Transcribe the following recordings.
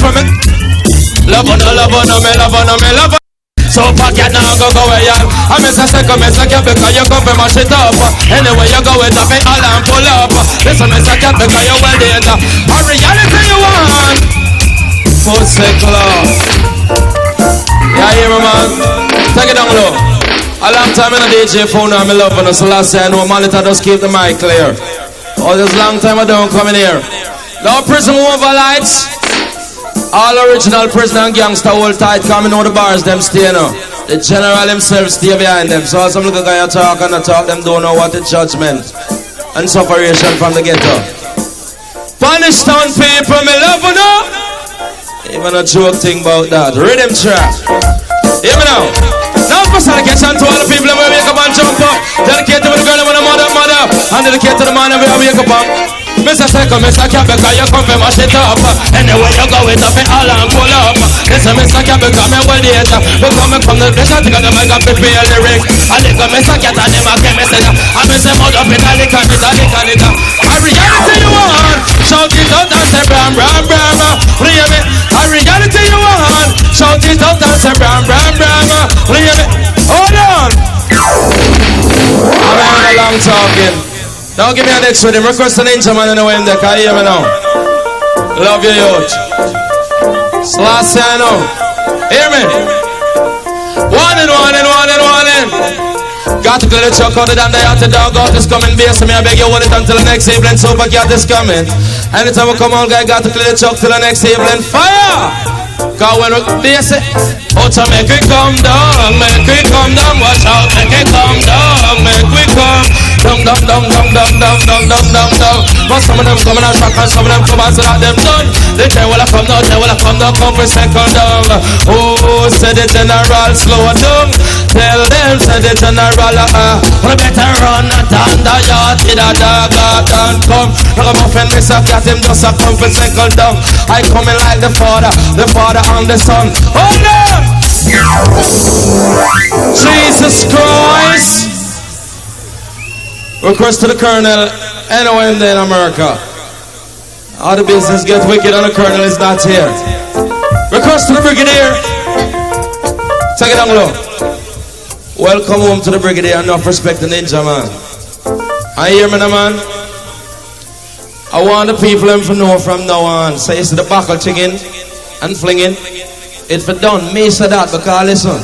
for me. Love on, me, love on. So pocket now go where you I miss a second, miss a cat because you go for mash it up. Anyway you go with a big all and pull up. Listen, miss a cat because you well data. A reality you want. Full circle. Yeah, hear me man. Take it down low. A long time in a DJ phone and me love on us. So last year I know monitor just keep the mic clear. All this long time I don't come in here. No prison over lights. All original prisoner and gangster hold tight, coming out the bars, them stay now. The general himself stay behind them. So some little guy talk and talk, them don't know what the judgment and sufferation from the ghetto. Punish town people, me love you know. Even a joke thing about that. Rhythm trap. Hear me now. Now for dedication to all the people who wake up and jump up. Dedicate to the girl and the mother. And dedicate to the man who wake up and Mr. Second, Mr. Cap, because you come from mash it up. Anyway, you go with up and all and pull up. Listen, Mr. Cap, because me well data. Because me come to the station, because them I got prepare lyrics. I lick up Mr. Cat and them I can message. I miss them out up in a lick and it. A reality you want. Shout it out and say bram. Hear me? A reality you want. Shout it out and say bram. Hear me? Hold on. I'm having a long talking. Now give me a next with him. Request an ninja man in the way in there. Can you hear me now? Love you, youth. Last year I know. Hear me? One in. Got to clear the truck out of the out the dog out is coming. Base me, I beg you hold it until the next evening. Super cat is coming. Anytime we come on, guy, got to clear the truck till the next evening. Fire! Cause when we base it, oh, to make it come down, watch out, make it come down, make we come down. But some of them coming and shock and some of them come and say that them done. They tell well I come down, come for second down. Oh, say the general slow down. Tell them, say the general, we better run and thunder, yard, see that dog and come. Look at my friend, Mr. Cat, him just a come for second down. I coming like the father and the son. Hold on! Jesus Christ! Request to the colonel, anywhere in America. All the business get wicked and the colonel is not here. Request to the brigadier. Take it down low. Welcome home to the brigadier. Enough respect the ninja man. I hear me now man. I want the people to know from now on. Say it's the buckle chicken and flinging. It's for done. Me say that because listen.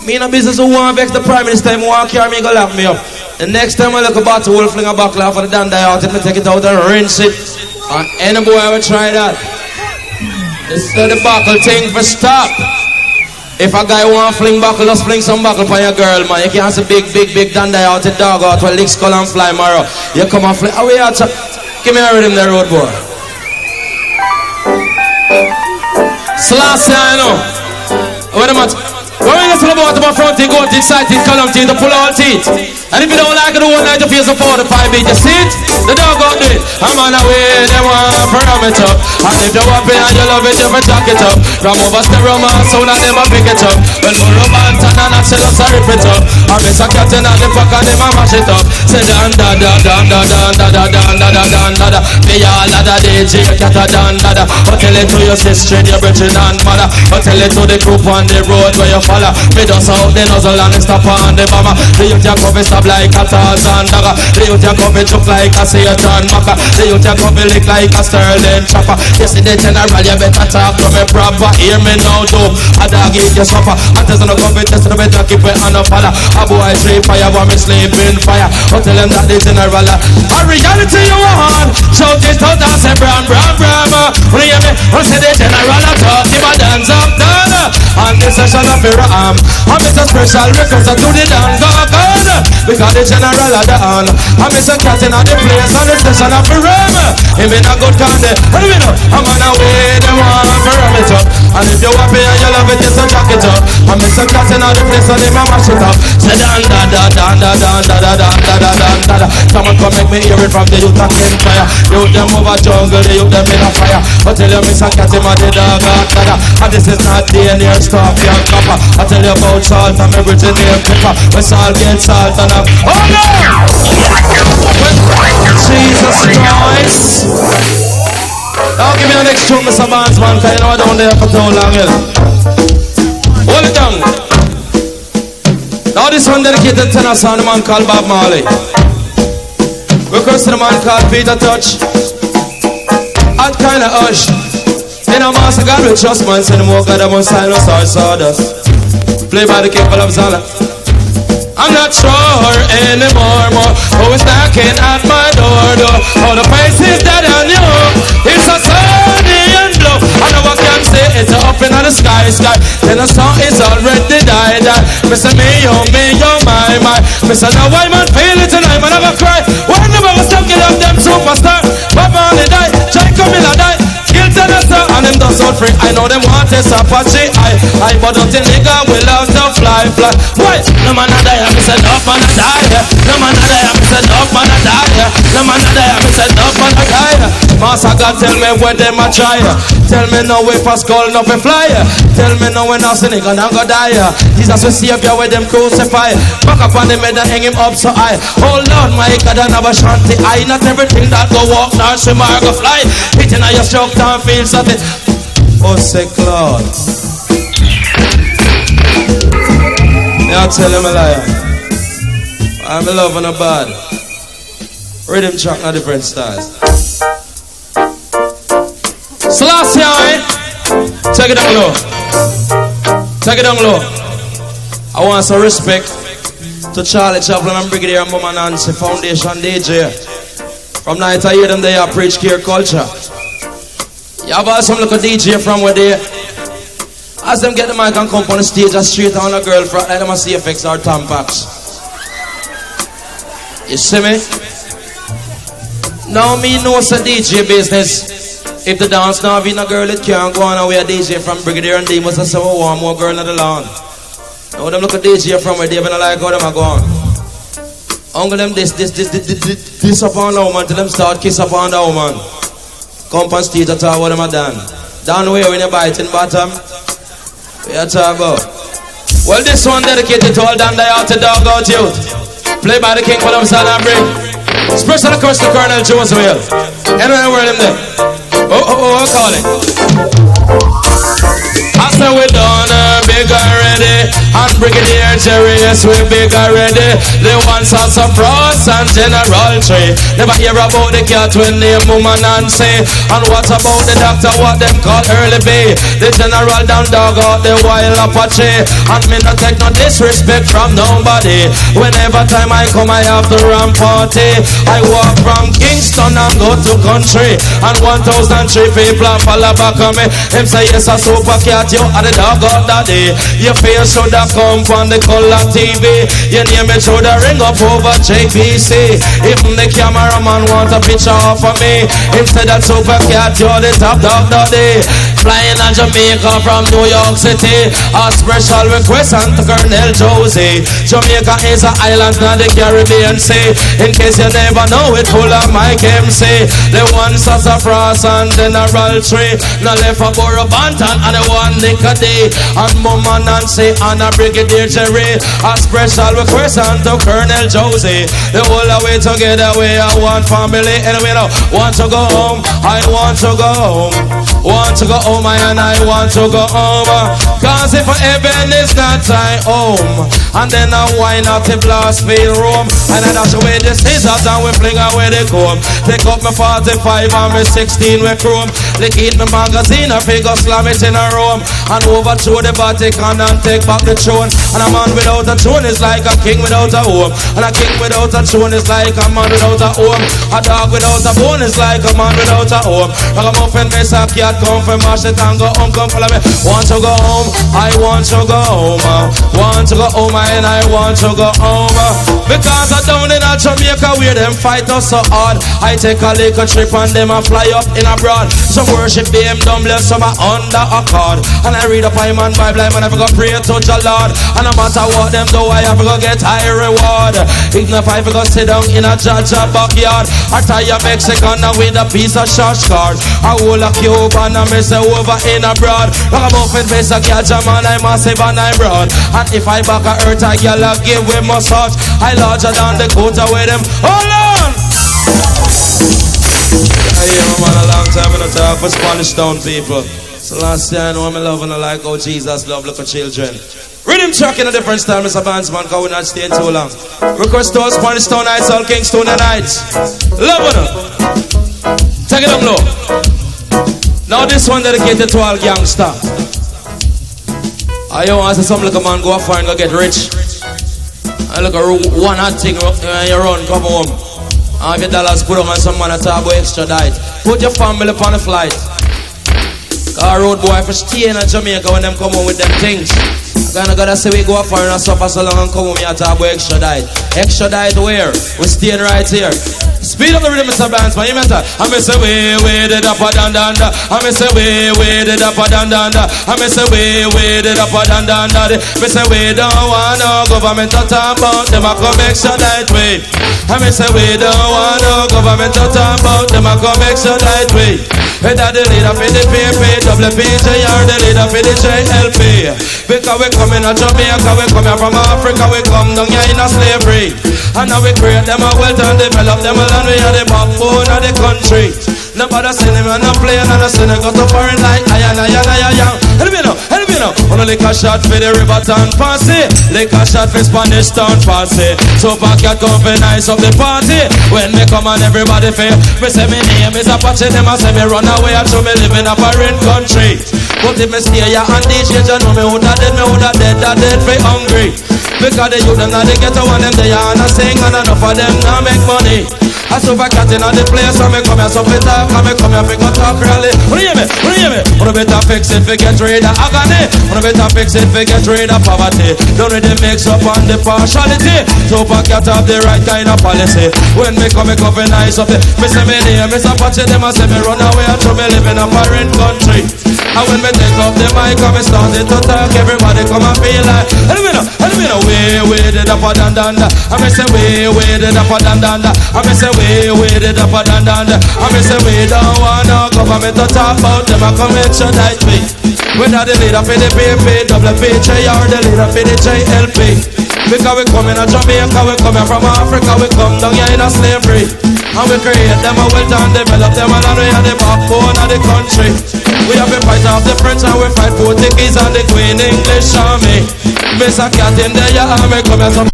Me in a business who want to vex the prime minister. Him want to carry me, go lock me up. The next time I look a bottle, we'll fling a buckle off of the Dada out. If I take it out and rinse it. And any boy ever try that. This is the buckle thing for stop. If a guy want to fling buckle, just fling some buckle for your girl, man. You can't see big Dada out, a dog out, with licks skull and fly marrow. You come and fling. Away out. Give me a rhythm there, road boy. Selassie, I know. Wait a minute. When we listen about my front teeth, go teeth, side teeth, column teeth, to pull out teeth. And if you don't like it, the one night you feel so 45 beat, you see it? The dog got it. I'm on the way, they want to ram it up. And if you want it and you love it, you can jack it up. From over stereo man, so now they pick it up. When no romance and an action, so rip it up. I miss a cat in the fuck and they mash it up. Say Dada. Me all Dada DJ, cat a Dada. But tell it to your sister, your brother and mother. But tell it to the group on the road where you follow. Me just out the nozzle and stop on the bomber. The youth ya come stop like a Tarzan dagger. The youth ya come choke like a Satan maca. The youth ya come lick like a Sterling chopper. You see the general, you better talk to me proper. Hear me now though, a dog eat your supper. And there's no come test, you better keep it on the fire. A boy sleep fire, but me sleep in fire. But tell them that the general a reality you want. Shout it out and say bram. Hear me, I say the general a talk, the dance up down. And this session of the ram. And it's a special request to the Dan God. Because the general are down. And it's a cat in the place and the session of the ram. Him in a good candy. And you know, I'm on the way, they want to ram it up. And if you're happy and you love it, just jack it up. And it's a cat in the place and they mash it up. Say Dada. Someone come make me hear it from the youth that can fire. The youth them over jungle, the youth them in a fire. But tell you, Miss a cat in my Dada. And this is not the near stop, young copper. I tell you about salt and everything near pepper. When salt gets salt and I'm oh no! Jesus Christ! Now give me the next tune, Mr. Barnes, man, because you know I don't there for too long, you know. Hold it down. Now this one dedicated to a son, the man called Bob Marley. Request to the man called Peter Touch. Hot kind of hush. In a master God with trust, man, send more God among silence or sawdust. Play by the king of Zala. I'm not sure anymore, who is knocking at my door. All the faces that I knew, it's a sunny and blue. I know I can say it's up in the sky. Then the sun is already died. Mr. Me, oh, my. Mr. Now why man feel it tonight, man, I'm gonna cry. When the man stop get up them superstar. Bob Marley die, Jai Camilla die. Guilty and star, and them done so free. I know them want this Apache. I but don't think nigga will love to fly. Why? No man a die, I said no man a die. No man a die, I said no man a die. No man a die, I said no man a die. Master God tell me where them a try. Tell me now if I skull not a fly. Tell me now when I say nigga not go die. Jesus will save you with them crucify. Back up on the head and hang him up so high. Oh Lord my God, I never shanty. I not everything that go walk nor swim or go fly. Hitting on your stroke and feel something. Oh say Lord. Yeah, I tell him a liar. I'm a love and a bad. Rhythm track not different styles. Selassie, take it down low. Take it down low. I want some respect to Charlie Chaplin and Brigadier and Mama Nancy Foundation DJ. From night I hear them they preach care culture. You have some look at DJ from where they as them get the mic and come on the stage and straight on a girl front like them a CFX or Tampax. You see me? Now me know it's a DJ business. If the dance now be a girl it can't go on away a DJ from Brigadier and they must have some more girl on the lawn. Now them look at DJ from where they even like how them a go on. Uncle them this upon the woman till them start kiss upon the woman. Come on stage and talk what them a done. Down the way when you biting bottom. We are talking about. Well, this one dedicated to all damn die out to dog out youth. Play by the king for them son and bring. Special request to Colonel Jones Will. Anyway, where them there? Oh, call it. I said we done big already. And Brigadier Jerry, yes we big already. The ones are some Frost and General Tree. Never hear about the cat when name Woman Nancy. And what about the doctor, what them call Early B? The general down dog out the wild Apache. And me not take no disrespect from nobody. Whenever time I come I have to run party. I walk from Kingston and go to country. And 1,003 people follow back on me. Them say yes a super cat. You are the dog out daddy. Your face should have come from the color TV. Your name it should have ring up over JPC. Even the cameraman want a picture of me. Instead of super cat, you're the top dog daddy. Flying on Jamaica from New York City. A special request and to Colonel Josie. Jamaica is an island not the Caribbean Sea. In case you never know it, full of Mike MC. The one Sassafras and General Tree. Now left for Borough Bantan and the one Nick a day. And Mama Nancy and a Brigadier Jerry. A special request and to Colonel Josie. The whole way together we are one family. Anyway now, want to go home, I want to go home. Want to go home and I want to go home. Cause if heaven is not my home. And then I why not the blast feel room. And I dash away the scissors and we fling away the comb. Take up my 45 and my 16 with chrome. They eat my magazine, I figure slam it in a room. And overthrow the Vatican and take back the throne. And a man without a throne is like a king without a home. And a king without a throne is like a man without a home. A dog without a bone is like a man without a home. Like a muffin mess a cat come from mash it and go home, come follow me. Want to go home, I want to go home. Want to go home and I want to go home. Because I down in a Jamaica where them fight us so hard. I take a little trip and them a fly up in abroad. Some worship BMW, some are under a card. And I read up my man Bible, man, I have to go pray to the Lord. And no matter what them do, I have to go get high reward. Even if I have to go sit down in a Jaja backyard. I tie a Mexican with a piece of short card. I hold a Cuban and me say over in abroad. Like a muffin face a catch a man, I massive and I broad. And if I back a earth, I girl I give with massage. I larger than the quota with them. Hold on! I hear my man a long time in the talk for Spanish Town people. So last year I know I'm in love and I like how Jesus love little children. Rhythm track in a different style, Mr. Bandsman, cause we not stay too long. Request to us, Spanish Town Nights, all Kingston Nights. Love on them. Take it down low. Now this one dedicated to all gangsters. I want to see some little man go off and go get rich. I look at one hot thing you run, come home. And if your dollars put on some man a turbo extra diet. Put your family upon a flight. Cause road boy for stay in Jamaica when them come home with them things. Gonna gotta say we go off and suffer so long and come home here to have extra diet. Extra diet where? We staying right here. Speed up the rhythm, Mr. Bandsman, you better. I may say way the up and down. I may say way the up and down. I may say way the up and down. Me say we don't want no government to talk about them a come extra diet way. I may say we don't want no government to talk about them a come extra diet way. Whether the leader for the PP, WPJ or the leader for the JLP. Because we coming out Jamaica, we coming from Africa, we come down here in a slavery. And now we create them a wealth and develop them a land, we are the backbone of the country. Nobody send him on a plane and a send him go to foreign like iron. Help me now. On a liquor shot for the Riverton Posse, liquor shot for Spanish Town Posse. So back your company nice of the party. When me come and everybody feel, me say me name is Apache, them a say me run away and show me live in a foreign country. But if me stay here and DJ, you know me woulda dead for hungry. Because the youth them now they get to one them they and I sing and enough of them now make money. I saw a cat in the place and me come here so we talk and me come here we go talk really. What do you hear me? Wanna better fix it we get rid of agony. Wanna better fix it we get rid of poverty. Don't really mix up on the partiality. So a cat have the right kind of policy. When me come nice up it. Me say me name is Apache, them a say me run away and show me live in a foreign country. And when me take up the mic and me started to talk, everybody come and feel like help me now, way the up and down. I me say way the up and down. I me say way the up and down. I me say we don't want no government to talk about them and come extra diet me. Whether the leader for the PP, WPJ or the leader for the JLP. Because we coming to Jamaica, we coming from Africa, we come down here in a slavery. And we create them a wealth and develop them and we are the backbone of the country. We have been fight off the French and we fight Portuguese and the Queen English army. Miss a cat in the army, come here some.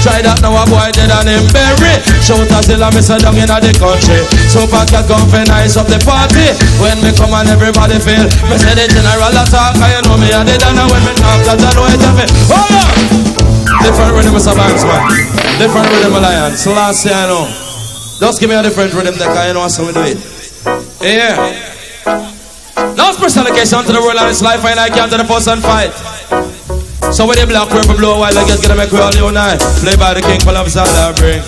Try that now a boy dead and him bury. Shout a still a miss a down in the country. So back a come for nice up the party. When me come and everybody feel. Me say the general attack and you know me and the Dada. When me talk that I know it of me. Hold on. Different rhythm Mr. Bandsman. Different rhythm Alliance. So last year I know. Just give me a different rhythm that I know how we do it. Yeah. Now special occasion to the world and its life and I can to the post and fight. So with the black purple blue while I get gonna make we all you night. Play by the king for love all I bring.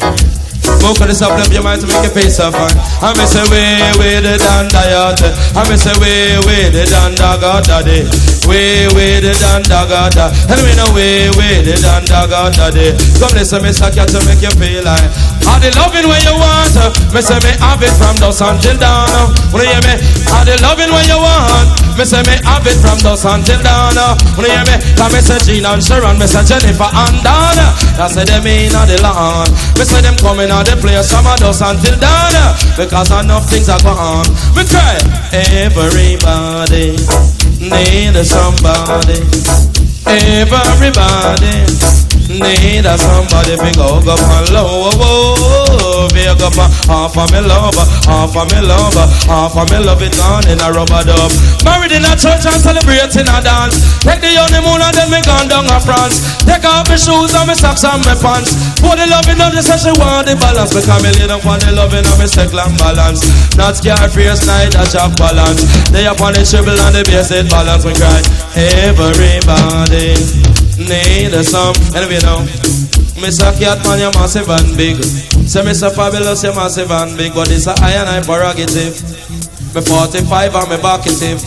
Smoke on the up left your mind to make your face so fine. I me say we the Dada yacht. I me say we the Dada got daddy. We the Dada got daddy. And we know we the Dada got daddy. Come listen me suck you to make you feel like all the loving when you want. Me say me have it from dusk until dawn. Wanna hear me? All the loving when you want. Me say me have it from dusk until dawn. Wanna hear me? Cause me say Gina and Sharon, me say Jennifer and Donna. That's say them in the land. Me say them coming out the place from dusk until dawn. Because enough things are going on. Me cry. Everybody need somebody. Everybody need somebody big up and low. Big up half of me love, half of me love, half of me love it gone in a rubber dub. Married in a church and celebrating a dance. Take the honeymoon and then me gone down to France. Take off my shoes and my socks and my pants. Put the loving on the say she want the balance. Because me lay down for the loving on me second long balance. Not scared face night a jack balance. They up on the triple and the bass it balance. We cry everybody need some. Anyway now Mr. Cat man, you're massive and big. Say Mr. Fabulous, you're massive and big. But it's a high and high prerogative. Me 45 and me bucketive.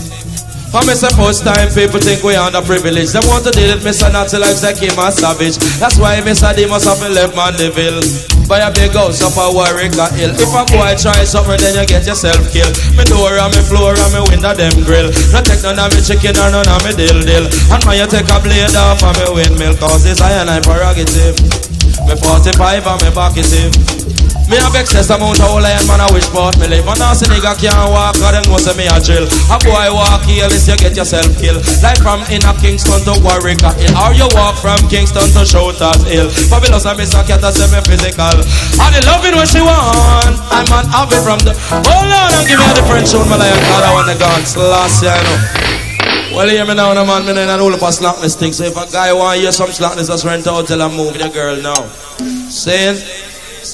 I miss the first time people think we underprivileged. They want to deal with Mr. Nazi like Zeki and Savage. That's why Mr. D must have left man devil. Buy a big house up a Warwick or Hill. If a boy try something, then you get yourself killed. Me door and me floor and me window them grill. No take none of me chicken or none of me dill. And when you take a blade off of me windmill, cause it's iron and prerogative. Me 45 and me back is him. Me have excess amount of lion man I wish part me live. And now see nigga can't walk, cause them know say me a drill. A boy walk here, this you get yourself killed. Like from inner Kingston to Warwick Hill. Or you walk from Kingston to Shooters Hill. Fabulous and Miss Cat a say me physical. And the loving what she want, I'm an happy from the. Hold on and give me a different tune, my lion, cause I want the guns last year, you know. Well, hear me now, no man, me in a whole of a slackness thing. So if a guy want to hear some slackness, just rent out till I move with the girl now. Saying?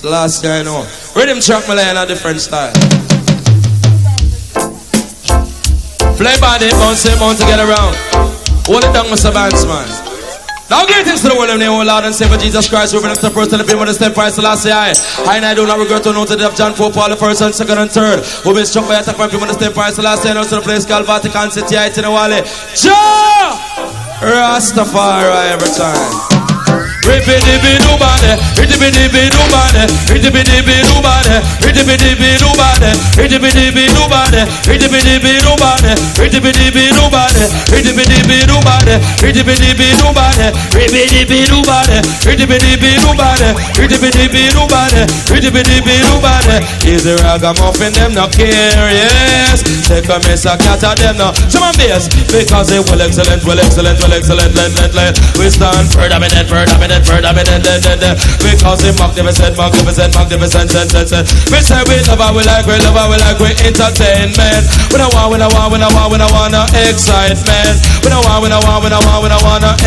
Last guy, no. Rhythm track me like in a different style. Play body, bounce it, bounce to get around. Hold it down, Mr. Vance, man. Now greetings to the world of name, O Lord and Savior Jesus Christ. We're going to first and the famous step price the last year. I do not regret to know to the of John 4, Paul the first and second and third. We've been struck by attack from people in the step price the last year. Now to the place called Vatican City, I in the Wally. Jah Rastafari every time. Ribbidi-bidi-bidi, ribbidi-bidi-bidi, ribbidi-bidi-bidi, ribbidi-bidi-bidi, ribbidi-bidi-bidi, ribbidi-bidi-bidi, ribbidi-bidi-bidi, ribbidi-bidi-bidi, ribbidi-bidi-bidi, ribbidi-bidi-bidi, ribbidi-bidi-bidi, ribbidi-bidi-bidi. Is the ragamuffin them not care? Yes, take a Miss a cat of them now. Come on, bass, because they well excellent, well excellent, well excellent, we stand further minute, because they magnificent. We say we love her, we like, we entertainment. We don't want no excitement. We don't want no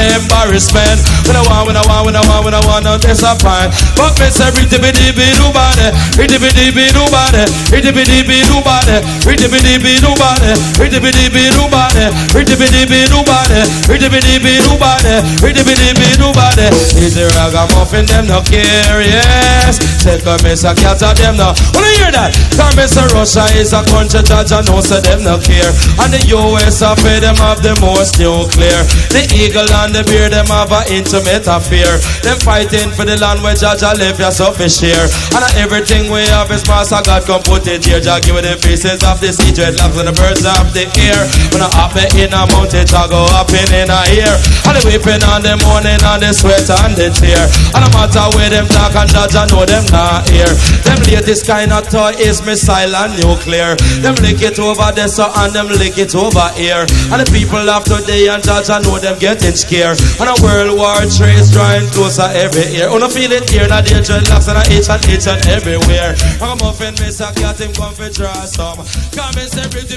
embarrassment. We don't want no disappointment. But me say riddy-biddy-bidoo-body, riddy-biddy-bidoo-body, riddy-biddy-bidoo-body, riddy-biddy-bidoo-body, riddy-biddy-bidoo-body, riddy-biddy-bidoo-body, riddy-biddy-bidoo-body, riddy-biddy-bidoo-body. Is the ragamuffin them no care? Yes, take a Miss a cat of them now. Wanna hear that? Cause Mr. Russia is a country judge and know so them no care. And the US of them have the most nuclear. The eagle and the bear them have an intimate affair. Them fighting for the land where Judge left us up a share. And everything we have is master God come put it here. Jah give me the faces of the sea dreadlocks and the birds of the air. When I up in a mountain, I go up in a ear. And the weeping on the morning and the sweat and the tear. And no matter where them talk and Judge I know them not here. Them latest kind of toy is missile and nuclear. Them lick it over there so and them lick it over here. And the people of today and Judge I know them getting scared. And a World War III is drawing closer every year. Wanna feel it here, not the dreadlocks and each and everywhere. I'm a muffin, Mr. Cat, him come for draw some. Come and say, pretty,